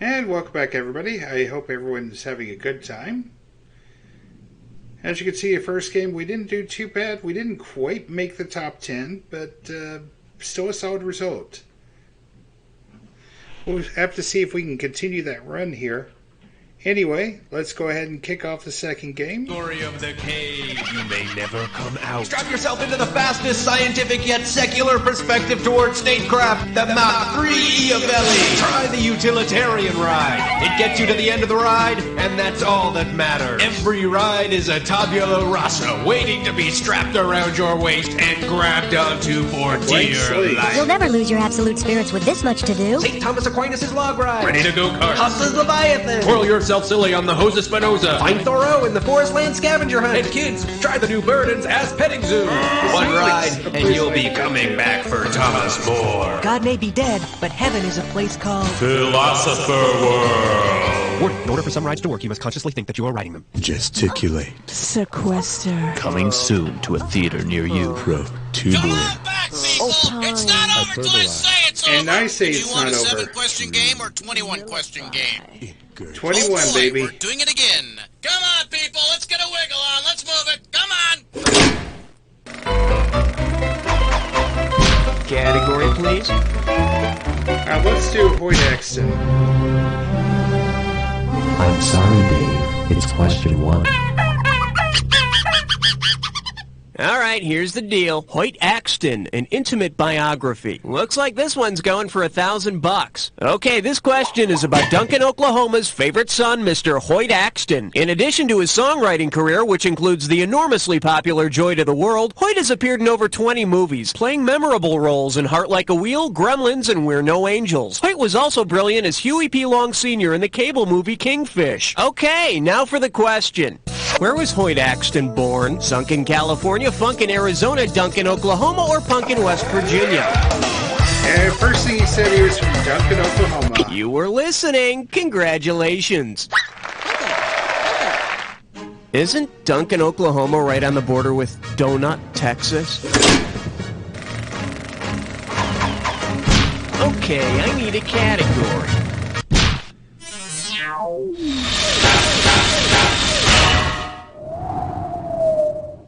And welcome back, everybody. I hope everyone's having a good time. As you can see, the first game, we didn't do too bad. We didn't quite make the top 10, but still a solid result. We'll have to see if we can continue that run here. Anyway, let's go ahead and kick off the second game. Story of the cave. You may never come out. Strap yourself into the fastest scientific yet secular perspective towards statecraft, the Mach 3 Iavelli. Try the utilitarian ride. It gets you to the end of the ride, and that's all that matters. Every ride is a tabula rasa, waiting to be strapped around your waist and grabbed onto for dear life. You'll never lose your absolute spirits with this much to do. St. Thomas Aquinas' log ride. Ready to go kart. Hustle's Leviathan. Twirl yourself silly on the Hose Spinoza. Find Thoreau in the Forest Land Scavenger Hunt. And kids, try the new Burden's Ass Petting Zoo. One ride, and you'll be coming back for Thomas More. God may be dead, but heaven is a place called Philosopher World. Warning, in order for some rides to work, you must consciously think that you are riding them. Gesticulate. sequester. Coming soon to a theater near you. Protuberant. Opine. It's not over till I say it's over. And I say it's not over. Do you want a 7-question game or 21-question game? 21, oh boy, baby. We're doing it again. Come on, people. Let's get a wiggle on. Let's move it. Come on. Category, please. Let's do Hoyt Axton. I'm sorry, Dave. It's question 1. Alright, here's the deal. Hoyt Axton, an intimate biography. Looks like this one's going for $1,000. Okay, this question is about Duncan, Oklahoma's favorite son, Mr. Hoyt Axton. In addition to his songwriting career, which includes the enormously popular Joy to the World, Hoyt has appeared in over 20 movies, playing memorable roles in Heart Like a Wheel, Gremlins, and We're No Angels. Hoyt was also brilliant as Huey P. Long Sr. in the cable movie Kingfish. Okay, now for the question. Where was Hoyt Axton born? Sunk in California, Funk in Arizona, Dunk in Oklahoma, or Punk in West Virginia? And first thing he said, he was from Duncan, Oklahoma. You were listening. Congratulations. Isn't Duncan, Oklahoma right on the border with Donut, Texas? Okay, I need a category.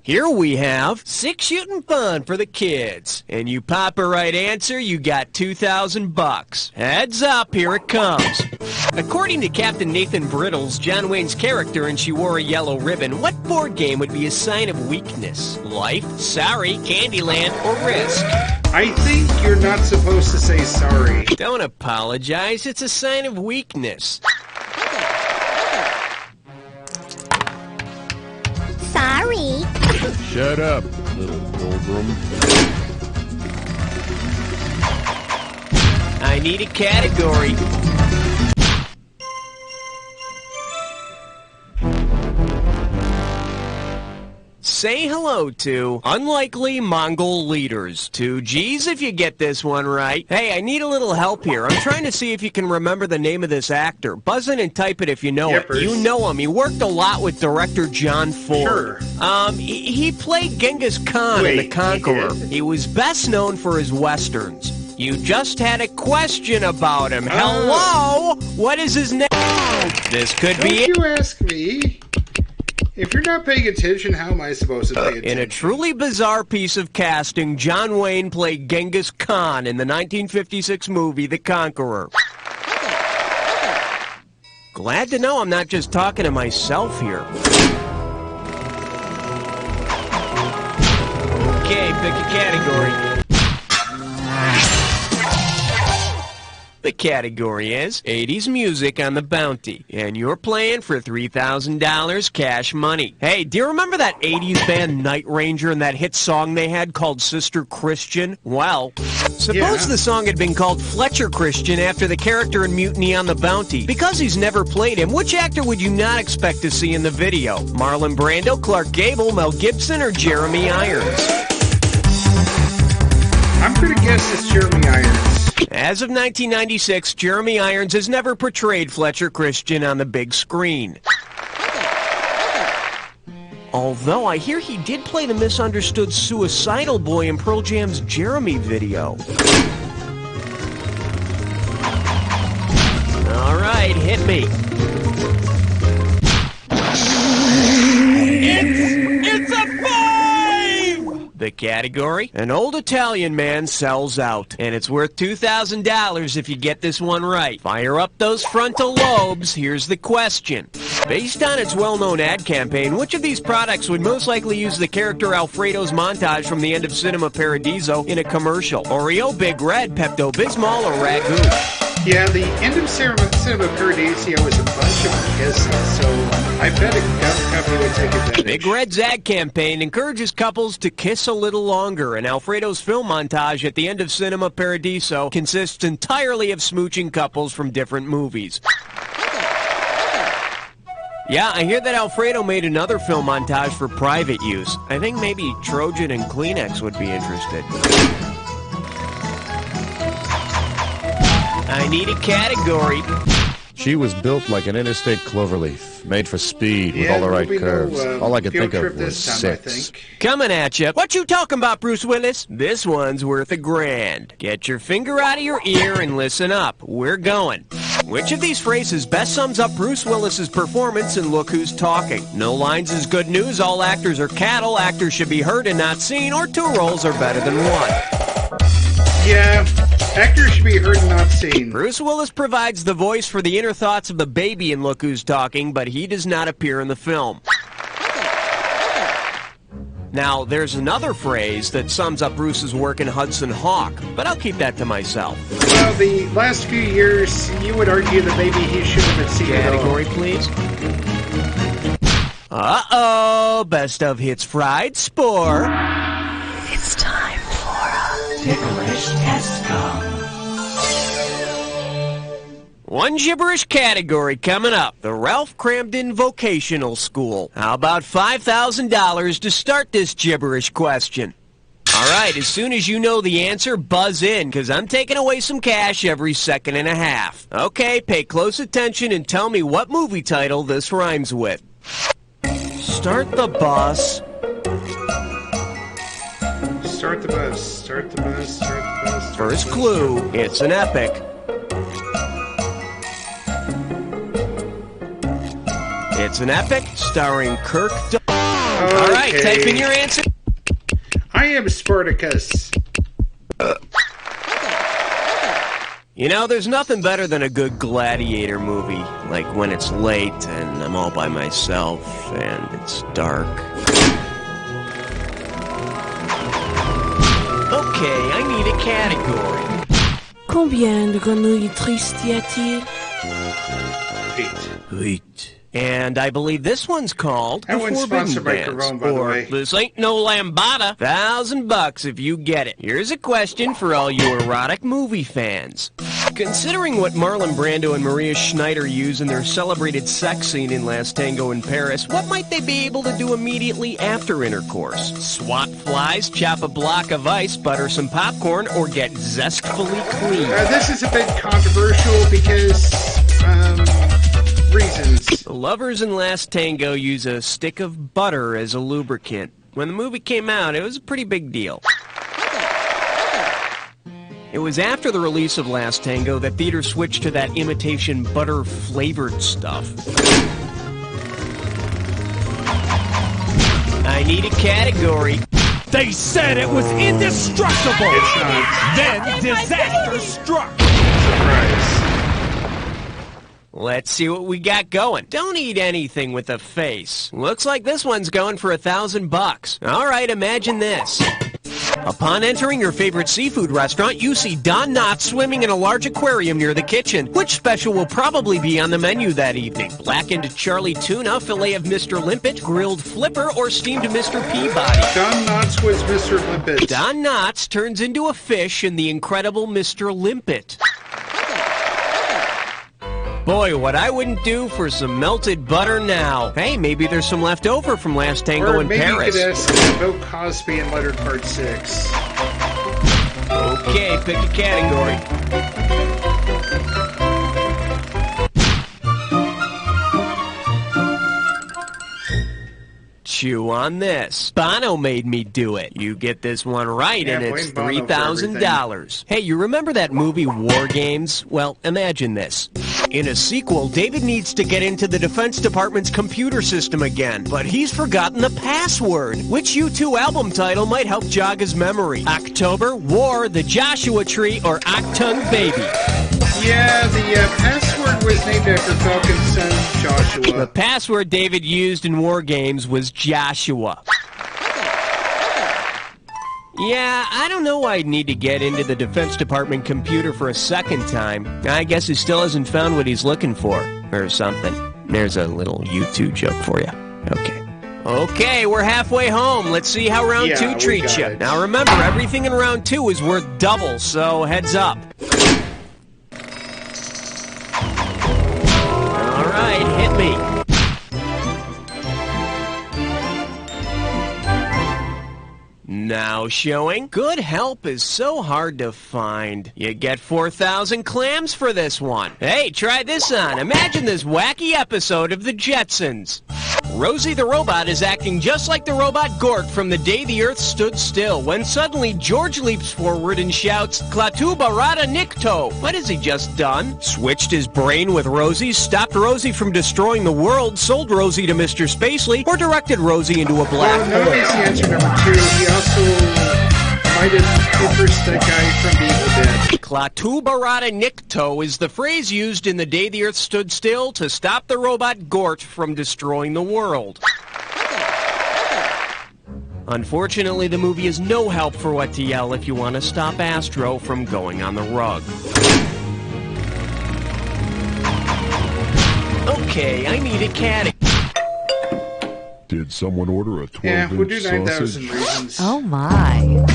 Here we have 6 shooting fun for the kids. And you pop a right answer, you got $2,000. Heads up, here it comes. According to Captain Nathan Brittles, John Wayne's character in She Wore a Yellow Ribbon, what board game would be a sign of weakness? Life, Sorry, Candyland, or Risk? I think you're not supposed to say sorry. Don't apologize, it's a sign of weakness. Sorry. Shut up, little pilgrim. I need a category. Say hello to unlikely Mongol leaders. 2 G's if you get this one right. Hey, I need a little help here. I'm trying to see if you can remember the name of this actor. Buzz in and type it if you know Yippers. it. You know him. He worked a lot with director John Ford. Sure. He played Genghis Khan in The Conqueror. He was best known for his westerns. You just had a question about him. Hello? What is his name? This could be it. Don't you ask me. If you're not paying attention, how am I supposed to pay attention? In a truly bizarre piece of casting, John Wayne played Genghis Khan in the 1956 movie The Conqueror. Glad to know I'm not just talking to myself here. Okay, pick a category. The category is 80s music on the bounty, and you're playing for $3,000 cash money. Hey, do you remember that 80s band Night Ranger and that hit song they had called Sister Christian? Well, suppose the song had been called Fletcher Christian after the character in Mutiny on the Bounty. Because he's never played him, which actor would you not expect to see in the video? Marlon Brando, Clark Gable, Mel Gibson, or Jeremy Irons? I'm going to guess it's Jeremy Irons. As of 1996, Jeremy Irons has never portrayed Fletcher Christian on the big screen. Although I hear he did play the misunderstood suicidal boy in Pearl Jam's Jeremy video. Alright, Hit me. It's a 5! The category? An old Italian man sells out. And it's worth $2,000 if you get this one right. Fire up those frontal lobes. Here's the question. Based on its well-known ad campaign, which of these products would most likely use the character Alfredo's montage from the end of Cinema Paradiso in a commercial? Oreo, Big Red, Pepto-Bismol, or Ragu? Yeah, the end of Cinema Paradiso was a bunch of kisses, so I bet a company would take advantage. Big Red's ad campaign encourages couples to kiss a little longer, and Alfredo's film montage at the end of Cinema Paradiso consists entirely of smooching couples from different movies. Yeah, I hear that Alfredo made another film montage for private use. I think maybe Trojan and Kleenex would be interested. I need a category. She was built like an interstate cloverleaf, made for speed with all the right curves. All I could think of was 6. Coming at you. What you talking about, Bruce Willis? This one's worth $1,000. Get your finger out of your ear and listen up. We're going. Which of these phrases best sums up Bruce Willis's performance in Look Who's Talking? No lines is good news, all actors are cattle, actors should be heard and not seen, or 2 roles are better than 1. Yeah, actors should be heard and not seen. Bruce Willis provides the voice for the inner thoughts of the baby in Look Who's Talking, but he does not appear in the film. Now, there's another phrase that sums up Bruce's work in Hudson Hawk, but I'll keep that to myself. Well, the last few years, you would argue that maybe he should have been seen Category, please. Uh-oh, best of hits fried spore. It's time for a ticklish test come. One gibberish category coming up. The Ralph Cramden Vocational School. How about $5,000 to start this gibberish question? All right, as soon as you know the answer, buzz in, because I'm taking away some cash every 1.5 seconds. Okay, pay close attention and tell me what movie title this rhymes with. Start the bus. Start the bus, start the bus, start the bus. First clue, it's an epic. It's an epic starring Kirk Douglas. All right, type in your answer. I am Spartacus. You know, there's nothing better than a good gladiator movie. Like when it's late and I'm all by myself and it's dark. Okay, I need a category. Combien de grenouilles tristes y a-t-il? 8. And I believe this one's called That one's sponsored by Corona, by the way. This ain't no lambada. $1,000 if you get it. Here's a question for all you erotic movie fans. Considering what Marlon Brando and Maria Schneider use in their celebrated sex scene in Last Tango in Paris, what might they be able to do immediately after intercourse? Swat flies, chop a block of ice, butter some popcorn, or get zestfully clean? This is a bit controversial because, reasons. The lovers in Last Tango use a stick of butter as a lubricant. When the movie came out, it was a pretty big deal. It was after the release of Last Tango that theaters switched to that imitation butter-flavored stuff. I need a category. They said it was indestructible! It's not. Then disaster struck! Surprise. Let's see what we got going. Don't eat anything with a face. Looks like this one's going for $1,000. All right, imagine this. Upon entering your favorite seafood restaurant, you see Don Knotts swimming in a large aquarium near the kitchen. Which special will probably be on the menu that evening? Blackened Charlie tuna, fillet of Mr. Limpet, grilled flipper, or steamed Mr. Peabody? Don Knotts was Mr. Limpet. Don Knotts turns into a fish in The Incredible Mr. Limpet. Boy, what I wouldn't do for some melted butter now. Hey, maybe there's some left over from Last Tango in Paris. Or maybe you could ask Bill Cosby in Letter Part 6. Okay, pick a category. Chew on this. Bono made me do it. You get this one right, Yeah, and it's blame Bono for $3,000. Hey, you remember that movie War Games? Well, imagine this. In a sequel, David needs to get into the Defense Department's computer system again, but he's forgotten the password. Which U2 album title might help jog his memory? October, War, The Joshua Tree, or Octung Baby? Yeah, the password was named after Falcon's son, Joshua. The password David used in War Games was Joshua. Yeah, I don't know why I'd need to get into the Defense Department computer for a second time. I guess he still hasn't found what he's looking for, or something. There's a little U2 joke for you. Okay, we're halfway home. Let's see how round 2 treats you. Now remember, everything in round 2 is worth double, so heads up. All right, hit me. Now showing, good help is so hard to find. You get 4,000 clams for this one. Hey, try this on. Imagine this wacky episode of The Jetsons. Rosie the robot is acting just like the robot Gort from The Day the Earth Stood Still, when suddenly George leaps forward and shouts, Klaatu Barada Nikto. What has he just done? Switched his brain with Rosie, stopped Rosie from destroying the world, sold Rosie to Mr. Spacely, or directed Rosie into a black hole? No, that's the answer number 2. He also might have first that guy from the Evil Dead. Klaatu Barada Nikto is the phrase used in The Day the Earth Stood Still to stop the robot Gort from destroying the world. Unfortunately, the movie is no help for what to yell if you want to stop Astro from going on the rug. Okay, I need a cat. Did someone order a 12-inch Yeah, we'll do 9,000 sausage? reasons. Oh my.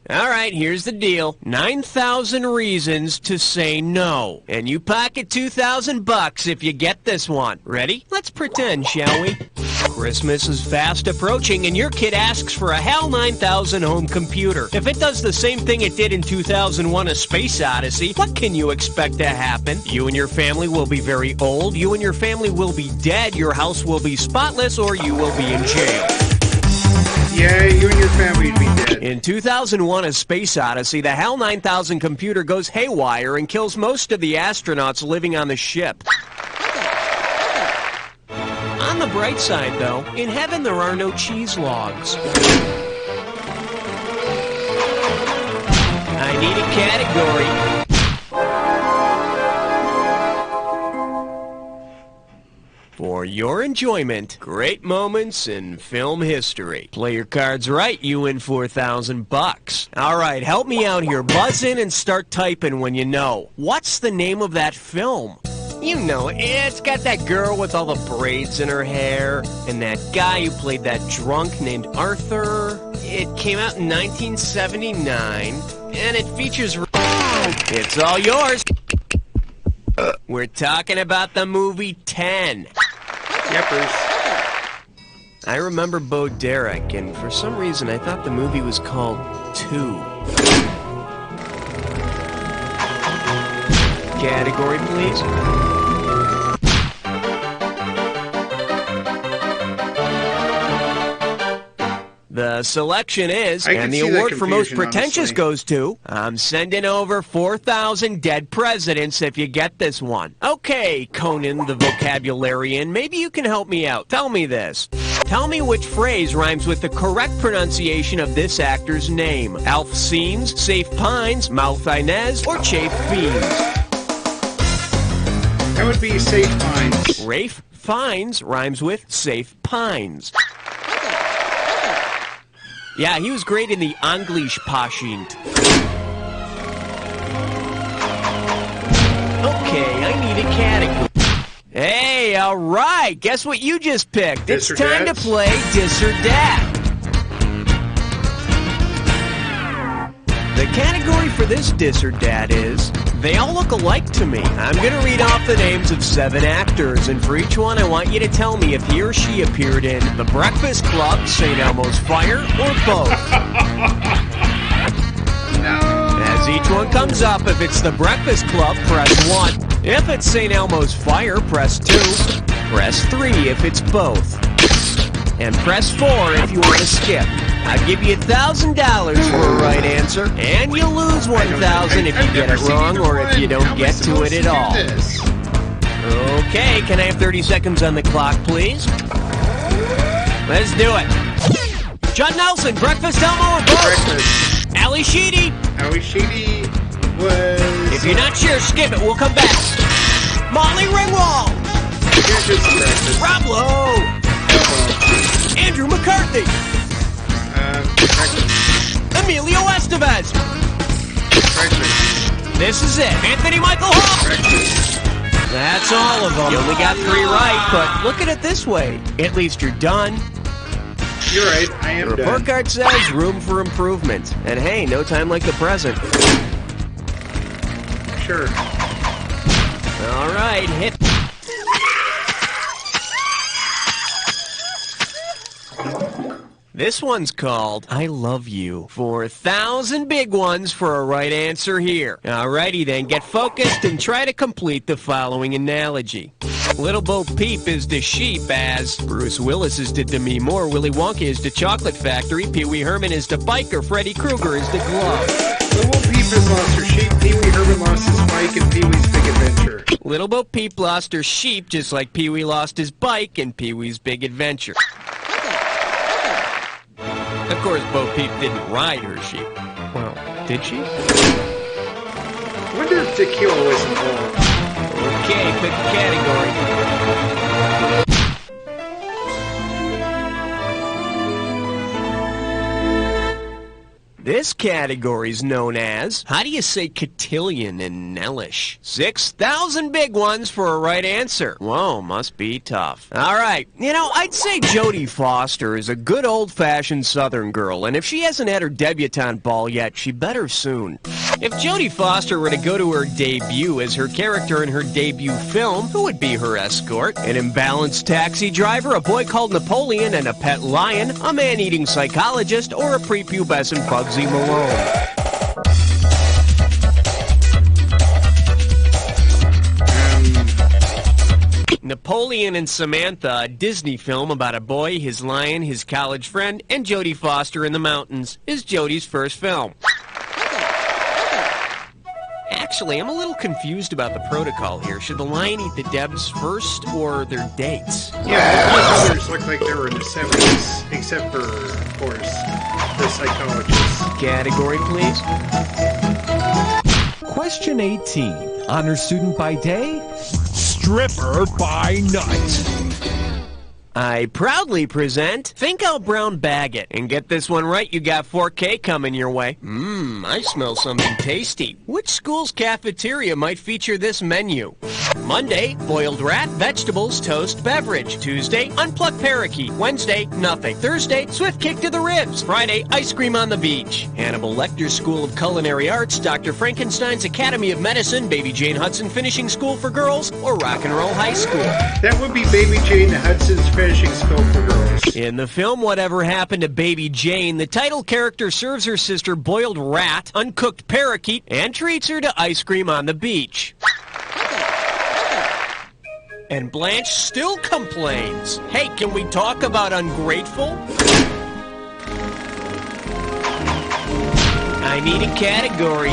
All right, here's the deal. 9,000 reasons to say no. And you pocket $2,000 if you get this one. Ready? Let's pretend, shall we? Christmas is fast approaching, and your kid asks for a HAL 9000 home computer. If it does the same thing it did in 2001: A Space Odyssey, what can you expect to happen? You and your family will be very old, you and your family will be dead, your house will be spotless, or you will be in jail. Yeah, you and your family would be dead. In 2001: A Space Odyssey, the HAL 9000 computer goes haywire and kills most of the astronauts living on the ship. On the bright side, though, in heaven there are no cheese logs. I need a category. For your enjoyment, great moments in film history. Play your cards right, you win $4,000. All right, help me out here. Buzz in and start typing when you know. What's the name of that film? You know, it's got that girl with all the braids in her hair, and that guy who played that drunk named Arthur. It came out in 1979, and it features... It's all yours. We're talking about the movie 10. Yepers. I remember Bo Derek, and for some reason I thought the movie was called 2. Category, please. The selection is, and the award for most pretentious goes to, I'm sending over 4,000 dead presidents if you get this one. Okay, Conan the vocabularian, maybe you can help me out. Tell me this. Tell me which phrase rhymes with the correct pronunciation of this actor's name. Alf Scenes, Safe Pines, Mouth Inez, or Chafe Fiends. That would be Safe Pines. Rafe Fiennes rhymes with Safe Pines. Yeah, he was great in the English Patient. Okay, I need a category. Hey, all right. Guess what you just picked? It's time to play Dis or Dat. The category for this Dis or Dat is, they all look alike to me. I'm going to read off the names of 7 actors, and for each one I want you to tell me if he or she appeared in The Breakfast Club, St. Elmo's Fire, or both. No. As each one comes up, if it's The Breakfast Club, press 1. If it's St. Elmo's Fire, press 2. Press 3 if it's both. And press 4 if you want to skip. I'll give you $1,000 for a right answer, and you'll lose $1,000 if you get it wrong or if you don't get to it at all. Okay, can I have 30 seconds on the clock, please? Let's do it. Judd Nelson, Breakfast, Elmo, and Breakfast. Ali Sheedy. Ali Sheedy was... If you're not sure, skip it. We'll come back. Molly Ringwald. Rob Lowe. Andrew McCarthy. Emilio Estevez. This is it. Anthony Michael Hall. That's all of them. You only got 3 right, but look at it this way. At least you're done. You're right, I am done. The report card says room for improvement. And hey, no time like the present. Sure. All right, hit. This one's called I Love You. 4,000 big ones for a right answer here. Alrighty then, get focused and try to complete the following analogy. Little Bo Peep is the sheep as Bruce Willis is the Demi Moore, Willy Wonka is the chocolate factory, Pee Wee Herman is the biker, Freddy Krueger is the glove. Little Bo Peep has lost her sheep, Pee Wee Herman lost his bike, and Pee Wee's Big Adventure. Little Bo Peep lost her sheep just like Pee Wee lost his bike in Pee Wee's Big Adventure. Of course, Bo Peep didn't ride her sheep. Well, did she? I wonder if tequila was involved. Okay, pick a category. This category is known as, how do you say cotillion in Nellish? 6,000 big ones for a right answer. Whoa, must be tough. All right, you know, I'd say Jodie Foster is a good old-fashioned Southern girl, and if she hasn't had her debutante ball yet, she better soon. If Jodie Foster were to go to her debut as her character in her debut film, who would be her escort? An imbalanced taxi driver, a boy called Napoleon, and a pet lion, a man-eating psychologist, or a prepubescent Bugsy Malone? Napoleon and Samantha, a Disney film about a boy, his lion, his college friend, and Jodie Foster in the mountains, is Jodie's first film. Actually, I'm a little confused about the protocol here. Should the lion eat the Debs first or their dates? Yeah, both others look like they were in the 70s, except for, of course, the psychologist. Category, please. Question 18. Honor student by day, stripper by night. I proudly present Think Out Brown Bag It. And get this one right, you got 4K coming your way. I smell something tasty. Which school's cafeteria might feature this menu? Monday, boiled rat, vegetables, toast, beverage. Tuesday, unplucked parakeet. Wednesday, nothing. Thursday, swift kick to the ribs. Friday, ice cream on the beach. Hannibal Lecter's School of Culinary Arts, Dr. Frankenstein's Academy of Medicine, Baby Jane Hudson Finishing School for Girls, or Rock and Roll High School. That would be Baby Jane Hudson's Finishing School for Girls. In the film Whatever Happened to Baby Jane, the title character serves her sister boiled rat, uncooked parakeet, and treats her to ice cream on the beach. And Blanche still complains. Hey, can we talk about ungrateful? I need a category.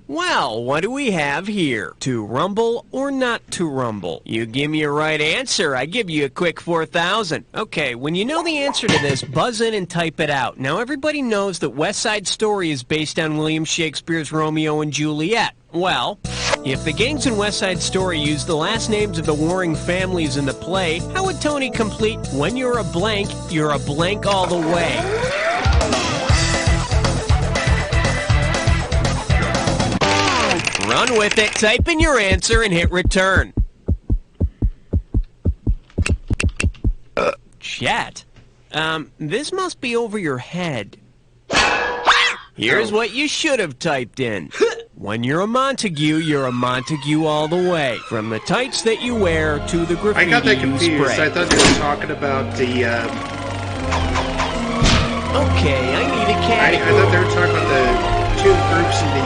Well, what do we have here? To rumble or not to rumble? You give me a right answer, I give you a quick 4,000. Okay, when you know the answer to this, buzz in and type it out. Now, everybody knows that West Side Story is based on William Shakespeare's Romeo and Juliet. Well, if the gangs in West Side Story used the last names of the warring families in the play, how would Tony complete, when you're a blank all the way? Run with it, type in your answer, and hit return. Chat. This must be over your head. Here's what you should have typed in. When you're a Montague all the way. From the tights that you wear to the graffiti I got that confused. Spray. I thought they were talking about the... Okay, I need a category. I thought they were talking about the two groups in the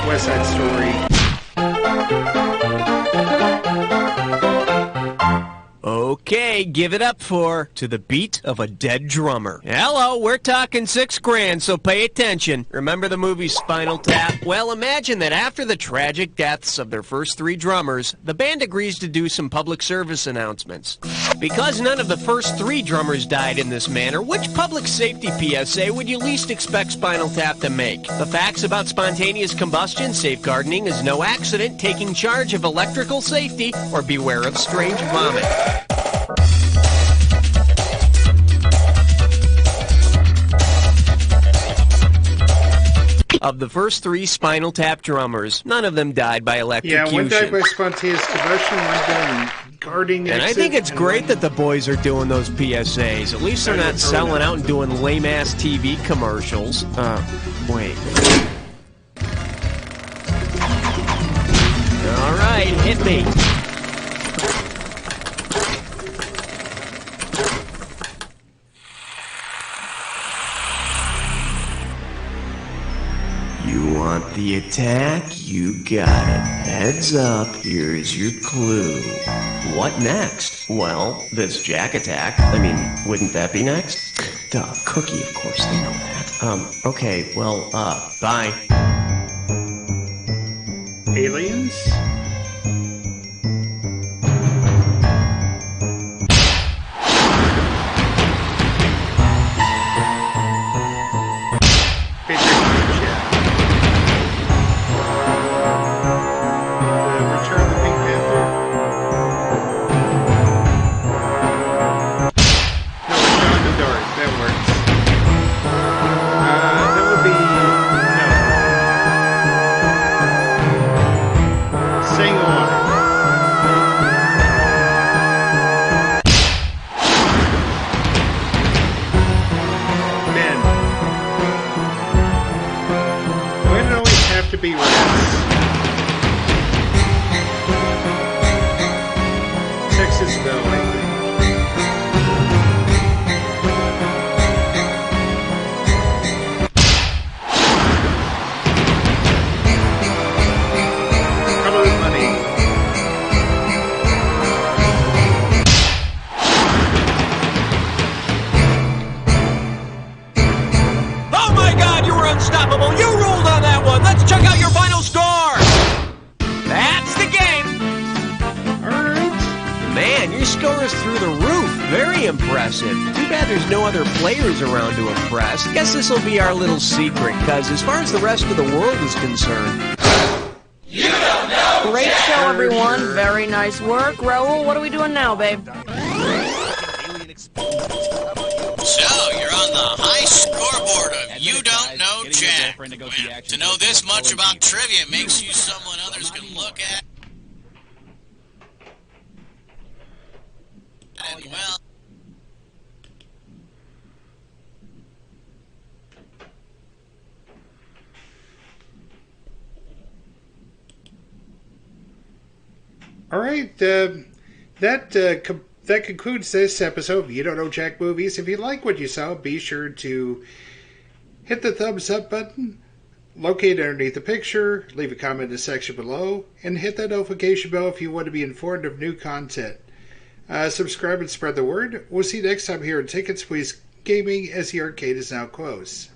West Side Story. Okay, give it up for To the Beat of a Dead Drummer. Hello, we're talking $6,000, so pay attention. Remember the movie Spinal Tap? Well, imagine that after the tragic deaths of their first 3 drummers, the band agrees to do some public service announcements. Because none of the first 3 drummers died in this manner, which public safety PSA would you least expect Spinal Tap to make? The facts about spontaneous combustion, safeguarding is no accident, taking charge of electrical safety, or beware of strange vomit. Of the first 3 Spinal Tap drummers, none of them died by electrocution. Yeah, one died by spontaneous combustion, one died guarding exit. And I think it's great that the boys are doing those PSAs. At least they're not selling out and doing lame-ass TV commercials. Wait. All right, hit me. You want the attack? You got it. Heads up, here's your clue. What next? Well, this Jack attack. I mean, wouldn't that be next? Duh, Cookie, of course they know that. Okay, well, bye. Aliens? Unstoppable, you ruled on that one. Let's check out your final score. That's the game. All right. Man, your score is through the roof. Very impressive. Too bad there's no other players around to impress. Guess this will be our little secret, because as far as the rest of the world is concerned... You don't know! Great show, everyone. Very nice work. Raul, what are we doing now, babe? So, you're on the high scoreboard of You Don't Know Jack. Well, to know this much about trivia makes you someone others can look at. And, well... All right, that concludes this episode of You Don't Know Jack Movies. If you like what you saw, be sure to hit the thumbs up button, locate underneath the picture, leave a comment in the section below, and hit that notification bell if you want to be informed of new content. Subscribe and spread the word. We'll see you next time here on Tickets Please Gaming, as the arcade is now closed.